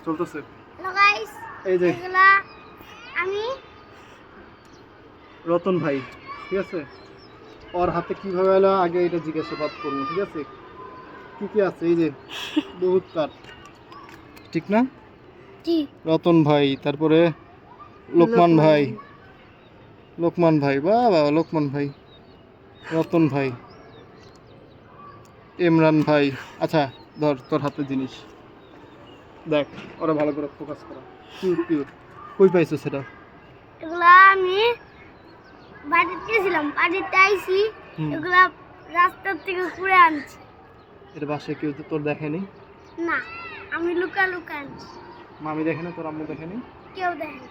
চলতেছে। Hello guys, এই যে এগুলা আমি রতন ভাই, ঠিক আছে? ওর হাতে কিভাবে এলো আগে এটা জিজ্ঞাসাবাদ করবো, ঠিক আছে? কি কি আছে? এই যে বহুত কাঠ, ঠিক না? জি রতন ভাই, তারপরে লোকমান ভাই, লোকমান ভাই, বাহ বাহ, লোকমান ভাই, রতন ভাই, ইমরান ভাই। আচ্ছা, ধর তোর হাতে জিনিস দেখ, ওরা ভালো করে ফোকাস করা। কিউট কিউট, কই পাইছো সেটা? এগুলা আমি বাড়িতে গেছিলাম, বাড়িতে আইছি, হুম, এগুলা রাস্তার থেকে ঘুরে আনছি। এটা বাসায় কেউ তো তোর দেখেনি? না, আমি লুকা লুকা আনছি, মামি দেখেনি? তোর আম্মু দেখেনি? কেউ দেখেনি।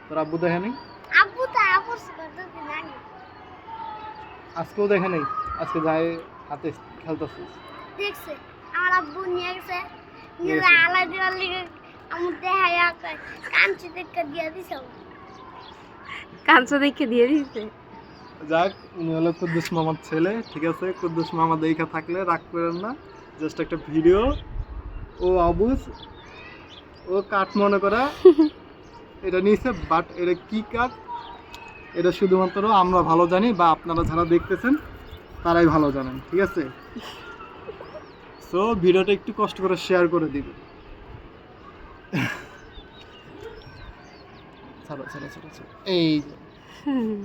তোর আব্বু দেখেনি? আব্বু তো আপস করতে জানি, আজকেও দেখেনি? আজকে যাই হাতে খেলতেছিস? দেখছে আমার আব্বু নিয়ে গেছে, নিয়ে নিয়ে গেছে? আলাই দেওয়ার লিগে আমি দেখাইয়া কাঞ্চি দেখে দিয়ে দিছে। কাঁচা দেখে দিয়ে দিতে। যাক, উনি হলো কুদ্দুস মামার ছেলে, ঠিক আছে? কুদ্দুস মামা দেখা থাকলে রাগ করেন না, জাস্ট একটা ভিডিও। ও আবুজ, ও কাঠ মনে করা এটা নিয়েছে, বাট এটা কি কাঠ এটা শুধুমাত্র আমরা ভালো জানি, বা আপনারা যারা দেখতেছেন তারাই ভালো জানেন, ঠিক আছে? সো ভিডিওটা একটু কষ্ট করে শেয়ার করে দিবে। ছাড়ো ছাড়ো ছাড়ো ছাড়ো। এই যে। হুম